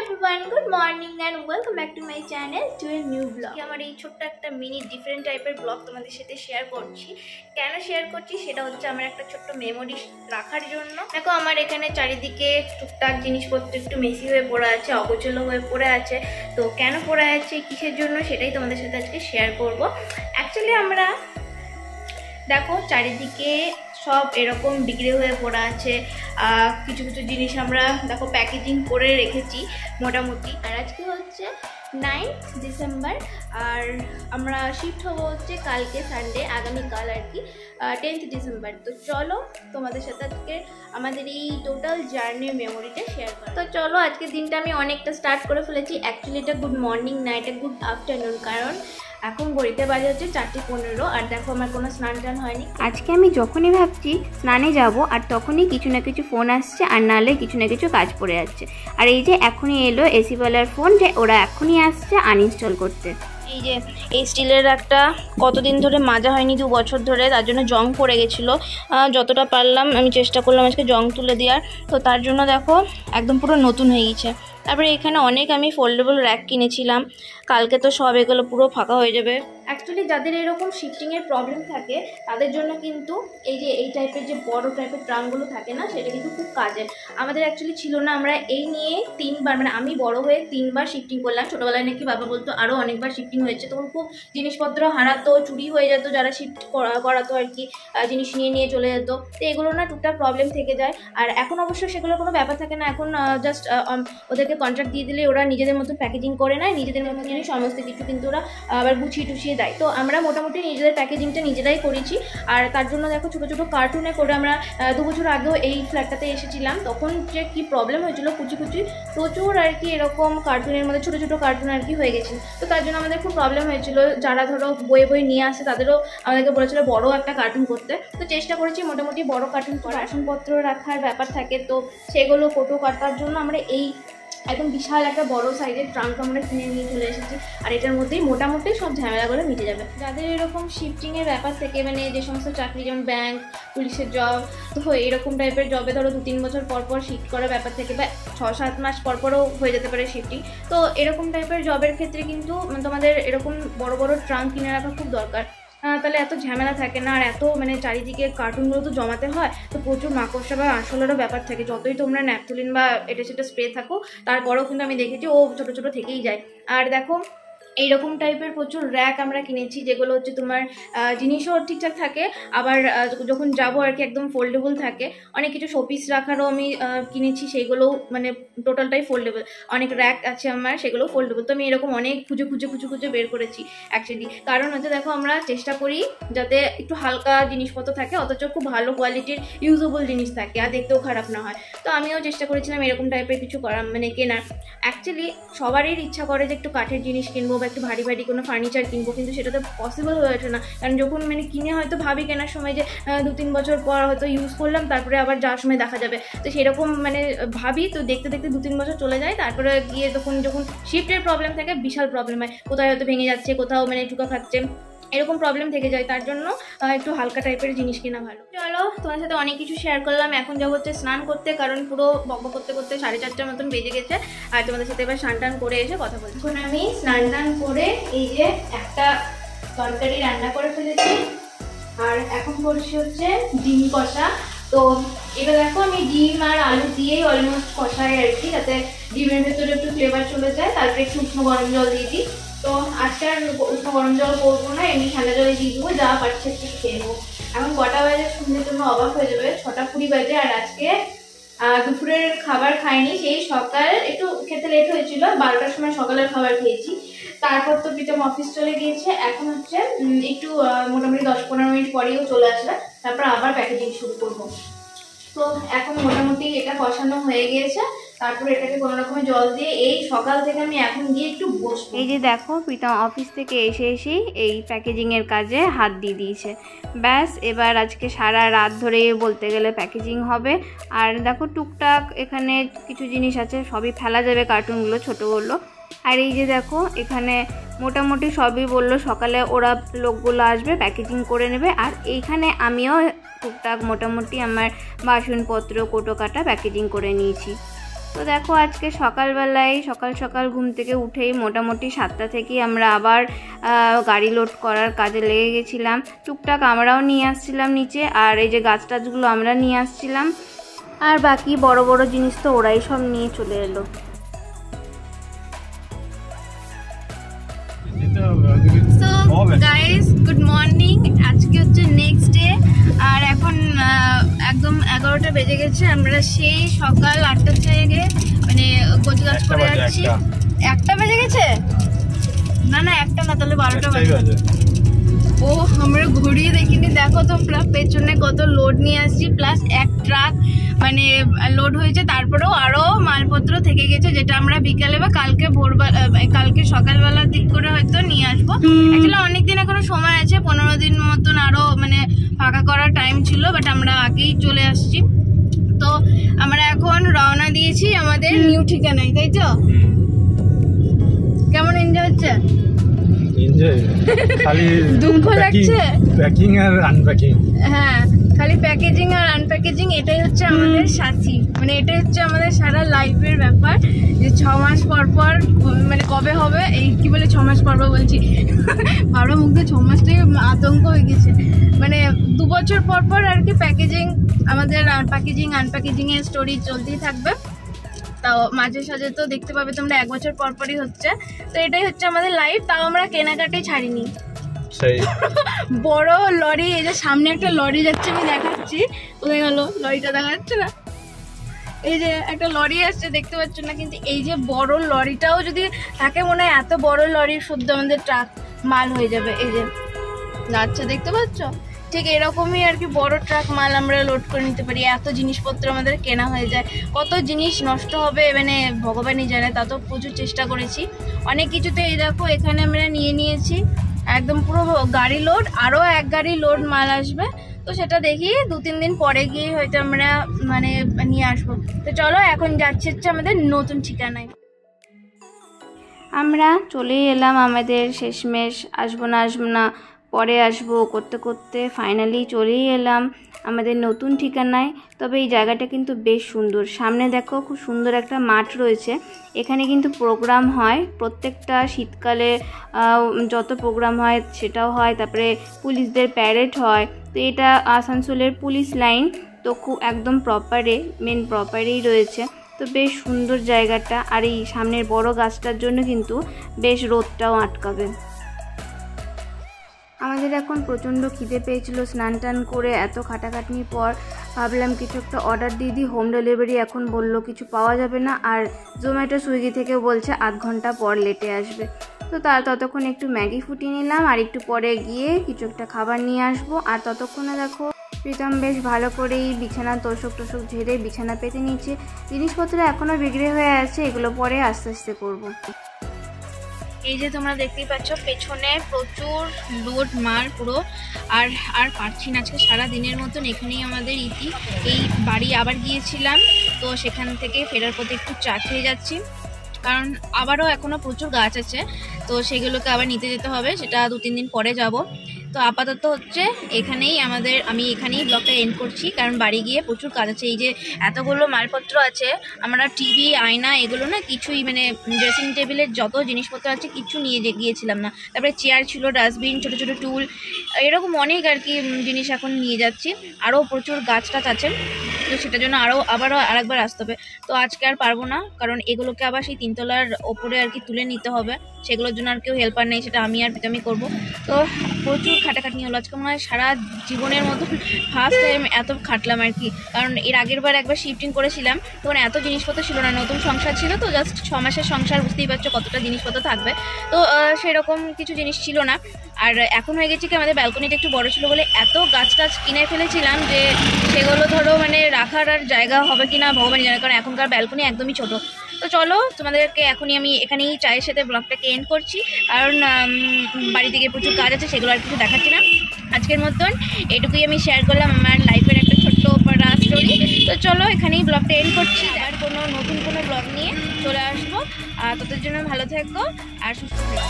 everyone, good morning and welcome back to my channel to a new vlog. আমার এই ছোট্ট একটা mini different টাইপের ব্লগ তোমাদের সাথে শেয়ার করছি। কেন শেয়ার করছি সেটা হচ্ছে আমার একটা ছোট্ট মেমোরি রাখার জন্য। দেখো আমার এখানে চারিদিকে টুকটাক জিনিসপত্র একটু মেসি হয়ে পড়ে আছে, অগোছালো হয়ে পড়ে আছে। তো কেন পড়ে আছে, কিসের জন্য, সেটাই তোমাদের সাথে আজকে শেয়ার করব। অ্যাকচুয়ালি আমরা দেখো চারিদিকে সব এরকম বিক্রি হয়ে পড়া আছে। কিছু কিছু জিনিস আমরা দেখো প্যাকেজিং করে রেখেছি মোটামুটি। আর আজকে হচ্ছে 9th ডিসেম্বর আর আমরা শিফট হবো হচ্ছে কালকে সানডে, আগামীকাল আর কি 10th ডিসেম্বর। তো চলো তোমাদের সাথে আজকে আমাদের এই টোটাল জার্নির মেমোরিটা শেয়ার করো। তো চলো আজকের দিনটা আমি অনেকটা স্টার্ট করে ফেলেছি। অ্যাকচুয়ালি এটা গুড মর্নিং না, এটা গুড আফটারনুন, কারণ এখন ঘড়িতে বাজে হচ্ছে 4:15 আর দেখো আমার কোনো স্নান টান হয়নি। আজকে আমি যখনই ভাবছি স্নানে যাব আর তখনই কিছু না কিছু ফোন আসছে, আর নাহলে কিছু না কিছু কাজ পড়ে যাচ্ছে। আর এই যে এখনই এলো এসিওয়ালার ফোন যে ওরা এখনই আসছে আনইনস্টল করতে। এই যে এই স্টিলের একটা কতদিন ধরে মাজা হয়নি, 2 বছর ধরে, তার জন্য জং পড়ে গেছিলো। যতটা পারলাম আমি চেষ্টা করলাম আজকে জং তুলে দেওয়ার। তো তার জন্য দেখো একদম পুরো নতুন হয়ে গেছে। তারপরে এখানে অনেক আমি ফোল্ডেবল র্যাক কিনেছিলাম, কালকে তো সব এগুলো পুরো ফাঁকা হয়ে যাবে। অ্যাকচুয়ালি যাদের এরকম শিফটিংয়ের প্রবলেম থাকে তাদের জন্য কিন্তু এই যে এই টাইপের যে বড় টাইপের ট্রাঙ্কগুলো থাকে না, সেটা কিন্তু খুব কাজের। আমাদের অ্যাকচুয়ালি ছিল না, আমরা এই নিয়ে 3বার, মানে আমি বড় হয়ে 3বার শিফটিং করলাম। ছোটোবেলায় নাকি বাবা বলতো আরও অনেকবার শিফটিং হয়েছে, তখন খুব জিনিসপত্র হারাতো, চুরি হয়ে যেত, যারা শিফট করাতো আর কি, জিনিস নিয়ে চলে যেত। তো এগুলো না টুকটাক প্রবলেম থেকে যায়। আর এখন অবশ্য সেগুলোর কোনো ব্যাপার থাকে না, এখন জাস্ট ওদেরকে কন্ট্রাক্ট দিয়ে দিলে ওরা নিজেদের মতো প্যাকেজিং করে নেয়, নিজেদের মতো জিনিস সমস্ত কিছু কিন্তু ওরা আবার গুছিয়ে টুছিয়ে দেয়। তো আমরা মোটামুটি নিজেদের প্যাকেজিংটা নিজেরাই করেছি। আর তার জন্য দেখো ছোটো ছোটো কার্টুনে করে আমরা 2 বছর আগেও এই ফ্ল্যাটটাতে এসেছিলাম, তখন যে কী প্রবলেম হয়েছিল, কুচি প্রচুর আর কি এরকম কার্টুনের মধ্যে ছোটো ছোটো কার্টুন আর কি হয়ে গেছিলো। তো তার জন্য আমাদের খুব প্রবলেম হয়েছিল। যারা ধরো বই নিয়ে আসে তাদেরও আমাদেরকে বলেছিল বড় একটা কার্টুন করতে। তো চেষ্টা করেছি মোটামুটি বড় কার্টুন করা। বাসনপত্র রাখার ব্যাপার থাকে, তো সেগুলো কোটো কাটার জন্য আমরা এই একদম বিশাল একটা বড় সাইজের ট্রাঙ্ক আমরা কিনে নিয়ে চলে এসেছি। আর এটার মধ্যেই মোটামুটি সব ঝামেলাগুলো মিটে যাবে। যাদের এরকম শিফটিংয়ের ব্যাপার থেকে, মানে যে সমস্ত চাকরি যেমন ব্যাংক, পুলিশের জব, তো এরকম টাইপের জবে ধরো 2-3 বছর পর শিফট করার ব্যাপার থেকে, বা 6-7 মাস পরও হয়ে যেতে পারে শিফটিং। তো এরকম টাইপের জবের ক্ষেত্রে কিন্তু তোমাদের এরকম বড় বড় ট্রাঙ্ক কিনে রাখা খুব দরকার। তাহলে এত ঝামেলা থাকে না, আর এত মানে চারিদিকে কার্টুনগুলো তো জমাতে হয়, তো প্রচুর মাকড়সা বা আরশোলারও ব্যাপার থাকে। যতই তোমরা ন্যাপথলিন বা এটা সেটা স্প্রে থাকো, তারপরেও কিন্তু আমি দেখেছি ও ছোটো ছোটো থেকেই যায়। আর দেখো এইরকম টাইপের প্রচুর র্যাক আমরা কিনেছি, যেগুলো হচ্ছে তোমার জিনিসও ঠিকঠাক থাকে, আবার যখন যাবো আর কি একদম ফোল্ডেবল থাকে। অনেক কিছু শোপিস রাখারও আমি কিনেছি, সেইগুলোও মানে টোটালটাই ফোল্ডেবল। অনেক র্যাক আছে আমার, সেগুলোও ফোল্ডেবল। তো আমি এরকম অনেক খুঁজে বের করেছি অ্যাকচুয়ালি। কারণ হচ্ছে দেখো আমরা চেষ্টা করি যাতে একটু হালকা জিনিসপত্র থাকে, অথচ খুব ভালো কোয়ালিটির ইউজেবল জিনিস থাকে, আর দেখতেও খারাপ না হয়। তো আমিও চেষ্টা করেছিলাম এরকম টাইপের কিছু করা, মানে কেনার। অ্যাকচুয়ালি সবারই ইচ্ছা করে যে একটু কাঠের জিনিস কিনবো বা একটু ভারী কোনো ফার্নিচার কিনবো, কিন্তু সেটা তো পসিবল হয়ে ওঠে না। কারণ যখন মানে কিনে হয়তো ভাবি কেনার সময় যে 2-3 বছর পর হয়তো ইউজ করলাম, তারপরে আবার যাওয়ার সময় দেখা যাবে। তো সেরকম মানে ভাবি, তো দেখতে 2-3 বছর চলে যায়, তারপরে গিয়ে যখন শিফটের প্রবলেম থাকে বিশাল প্রবলেম হয়। কোথাও হয়তো ভেঙে যাচ্ছে, কোথাও মানে চুকা খাচ্ছে, এরকম প্রবলেম থেকে যায়। তার জন্য একটু হালকা টাইপের জিনিস কেনা ভালো। চলো তোমার সাথে অনেক কিছু শেয়ার করলাম। এখন যাবো হচ্ছে স্নান করতে, কারণ পুরো বকবক করতে 4:30 মতন বেজে গেছে। আর তোমাদের সাথে এবার স্নান টান করে এসে কথা বলছি। এখন আমি স্নান টান করে এই যে একটা তরকারি রান্না করে ফেলেছি, আর এখন করছি হচ্ছে ডিম কষা। তো এটা দেখো আমি ডিম আর আলু দিয়েই অলমোস্ট কষাই আর কি, যাতে ডিমের ভেতরে একটু ফ্লেভার চলে যায়। তারপরে একটু উষ্ণ গরম জল দিয়ে দিই। তো আজকে আর উষ্ণ গরম জল করবো না, এমনি ঠান্ডা জলে দিয়ে দেবো, যা পারছে একটু খেয়ে নেবো। এখন কটা বাজে শুনলে তোমরা অবাক হয়ে যাবে, 6:20 বাজে। আর আজকে দুপুরের খাবার খাইনি, সেই সকাল একটু খেতে লেট হয়েছিল, 12টার সময় সকালের খাবার খেয়েছি। তারপর তো প্রীতম অফিস চলে গিয়েছে, এখন হচ্ছে একটু মোটামুটি 10-15 মিনিট পরেও চলে আসবে, তারপর আবার প্যাকেজিং শুরু করবো। তো এখন মোটামুটি এটা কষানো হয়ে গিয়েছে, তারপরে এটাকে কোনো রকমের জল দিয়ে এই সকাল থেকে আমি এখন গিয়ে একটু বসবো। এই যে দেখো প্রীতম অফিস থেকে এসেই এই প্যাকেজিংয়ের কাজে হাত দিয়ে দিয়েছে। ব্যাস এবার আজকে সারা রাত ধরে বলতে গেলে প্যাকেজিং হবে। আর দেখো টুকটাক এখানে কিছু জিনিস আছে, সবই ফেলা যাবে, কার্টুনগুলো ছোটোগুলো। আর এই যে দেখো এখানে মোটামুটি সবই বললো, সকালে ওরা লোকগুলো আসবে প্যাকেজিং করে নেবে। আর এইখানে আমিও টুকটাক মোটামুটি আমার বাসনপত্র কোটো কাটা প্যাকেজিং করে নিয়েছি। তো দেখো আজকে সকালবেলায় সকাল সকাল ঘুম থেকে উঠেই মোটামুটি 7টা থেকেই আমরা আবার গাড়ি লোড করার কাজে লেগে গেছিলাম। টুকটাক আমরাও নিয়ে আসছিলাম নিচে, আর এই যে গাছ টাছগুলো আমরা নিয়ে আসছিলাম, আর বাকি বড় বড় জিনিস তো ওরাই সব নিয়ে চলে এলো। So guys, good morning. আজকে হচ্ছে নেক্সট ডে, আর এখন একদম 11টা বেজে গেছে। আমরা সেই সকাল 8টা থেকে মানে গোছগাছ করে যাচ্ছি। 1টা বেজে গেছে? না না, 1টা না, তাহলে 12টা বাজে। ও, আমরা ঘুরিয়ে দেখিনি। দেখো তোমরা পেছনে কত লোড নিয়ে আসছি, প্লাস এক ট্রাক মানে লোড হয়েছে। তারপরেও আরো মালপত্র থেকে গেছে, যেটা আমরা বিকালে বা কালকে সকালবেলার দিক করে হয়তো নিয়ে আসবো। অ্যাকচুয়ালি অনেকদিন এখনো সময় আছে, 15 দিন মতন আরো মানে ফাঁকা করার টাইম ছিল, বাট আমরা আগেই চলে আসছি। তো আমরা এখন রওনা দিয়েছি আমাদের নিউ ঠিকানায়, তাই তো? কেমন এনজয় হচ্ছে? খালি দুঃখ লাগছে প্যাকিং আর আনপ্যাকিং। হ্যাঁ, খালি প্যাকেজিং আর আনপ্যাকেজিং, এটাই হচ্ছে আমাদের সাথী, মানে এটাই হচ্ছে আমাদের সারা লাইফের ব্যাপার। যে 6 মাস পর পর মানে কবে হবে, এই কি বলে 6 মাস পর পর বলছি, বারো মুখে 6 মাসটাই আতঙ্ক হয়ে গেছে। মানে 2 বছর পর পর আর কি প্যাকেজিং, আমাদের প্যাকেজিং আনপ্যাকেজিং এর স্টোরি চলতেই থাকবে। তাও মাঝে সাঝে তো দেখতে পাবে তোমরা 1 বছর পর পরই হচ্ছে। তো এটাই হচ্ছে আমাদের লাইফ। তাও আমরা কেনাকাটাই ছাড়িনি। বড় লরি, এই যে সামনে একটা লরি যাচ্ছে, আমি দেখাচ্ছি। ওই গেল লরিটা, দেখা যাচ্ছে না? এই যে একটা লরি আসছে, দেখতে পাচ্ছ না? কিন্তু এই যে বড় লরিটাও যদি থাকে, মনে হয় এত বড় লরির শুদ্ধ আমাদের ট্রাক মাল হয়ে যাবে। এই যে যাচ্ছে, দেখতে পাচ্ছ? ঠিক এরকমই আর কি বড় ট্রাক মাল আমরা লোড করে নিতে পারি। এত জিনিসপত্র আমাদের কেনা হয়ে যায়। কত জিনিস নষ্ট হবে মানে ভগবানই জানে। তা তো প্রচুর চেষ্টা করেছি অনেক কিছুতে। এই দেখো এখানে আমরা নিয়ে নিয়েছি একদম পুরো গাড়ি লোড, আরও 1 গাড়ি লোড মাল আসবে। তো সেটা দেখি 2-3 দিন পরে গিয়ে হয়তো আমরা মানে নিয়ে আসবো। তো চলো এখন যাচ্ছি হচ্ছে আমাদের নতুন ঠিকানায়। আমরা চলেই এলাম আমাদের শেষমেশ আসবো না পরে আসবো করতে করতে ফাইনালি চলেই এলাম আমাদের নতুন ঠিকানায়। তবে এই জায়গাটা কিন্তু বেশ সুন্দর। সামনে দেখো খুব সুন্দর একটা মাঠ রয়েছে। এখানে কিন্তু প্রোগ্রাম হয়, প্রত্যেকটা শীতকালে যত প্রোগ্রাম হয় সেটাও হয়। তারপরে পুলিশদের প্যারেড হয়। তো এটা আসানসোলের পুলিশ লাইন, তো খুব একদম মেন প্রপারেই রয়েছে। তো বেশ সুন্দর জায়গাটা। আর এই সামনের বড় গাছটার জন্য কিন্তু বেশ রোদটাও আটকাবে। আমাদের এখন প্রচণ্ড খিদে পেয়েছিল। স্নান টান করে এত খাটাখাটনির পর ভাবলাম কিছু একটা অর্ডার দিয়ে দিই। হোম ডেলিভারি এখন বললো কিছু পাওয়া যাবে না, আর জোম্যাটো সুইগি থেকে বলছে আধ ঘন্টা পর লেটে আসবে। তো ততক্ষণ একটু ম্যাগি ফুটিয়ে নিলাম, আর একটু পরে গিয়ে কিছু একটা খাবার নিয়ে আসবো। আর ততক্ষণে দেখো প্রীতম বেশ ভালো করেই বিছানা তোষক ঝেড়ে বিছানা পেতে নিচ্ছে। জিনিসপত্র এখনও বিক্রি হয়ে আছে, এগুলো পরে আস্তে আস্তে করবো। এই যে তোমরা দেখতেই পাচ্ছ পেছনে প্রচুর লোড মাল পুরো। আর পারছি না, আজকে সারা দিনের মতন এখানেই আমাদের ইতি। এই বাড়ি আবার গিয়েছিলাম, তো সেখান থেকে ফেরার পথে একটু চা খেয়ে যাচ্ছি, কারণ আবারও এখনও প্রচুর গাছ আছে। তো সেগুলোকে আবার নিতে যেতে হবে, সেটা 2-3 দিন পরে যাব। তো আপাতত হচ্ছে আমি এখানেই ব্লগটা এন্ড করছি, কারণ বাড়ি গিয়ে প্রচুর কাজ আছে। এই যে এতগুলো মালপত্র আছে, আমরা টিভি আয়না এগুলো না কিছুই মানে ড্রেসিং টেবিলের যত জিনিসপত্র আছে কিছু নিয়ে গিয়েছিলাম না। তারপরে চেয়ার ছিল, ডাস্টবিন, ছোটো ছোটো টুল, এরকম অনেক আর কি জিনিস এখন নিয়ে যাচ্ছি। আরও প্রচুর গাছ টাছ আছে, তো সেটার জন্য আবারও আরেকবার আসতে হবে। তো আজকে আর পারবো না, কারণ এগুলোকে আবার সেই 3 তলার ওপরে আর কি তুলে নিতে হবে। সেগুলোর জন্য আর কেউ হেল্পার নেই, সেটা আমি আর পিতামি করবো। তো প্রচুর খাটাখাটনি হলো আজকে। মনে হয় সারা জীবনের মতো ফার্স্ট টাইম এত খাটলাম আর কি। কারণ এর আগের বার একবার শিফটিং করেছিলাম, তখন এত জিনিসপত্র ছিল না, নতুন সংসার ছিল তো, জাস্ট 6 মাসের সংসার, বুঝতেই পারছো কতটা জিনিসপত্র থাকবে। তো সেরকম কিছু জিনিস ছিল না। আর এখন হয়ে গেছে কি, আমাদের ব্যালকনিটা একটু বড় ছিল বলে এত গাছ টাছ কিনে ফেলেছিলাম যে সেগুলো ধরো মানে রাখার আর জায়গা হবে কিনা ভগবান জানে, কারণ এখনকার ব্যালকনি একদমই ছোট। তো চলো তোমাদেরকে আমি এখানেই চায়ের সাথে ব্লগটাকে এন্ড করছি, কারণ বাড়ি থেকে প্রচুর কাজ আছে, সেগুলো আর কিছু দেখাচ্ছি না। আজকের মতন এটুকুই আমি শেয়ার করলাম আমার লাইফের একটা ছোট্ট স্টোরি। তো চলো এখানেই ব্লগটা এন্ড করছি, আর নতুন কোনো ব্লগ নিয়ে চলে আসবো। আর তোদের জন্য ভালো থাকো আর সুস্থ থাকো।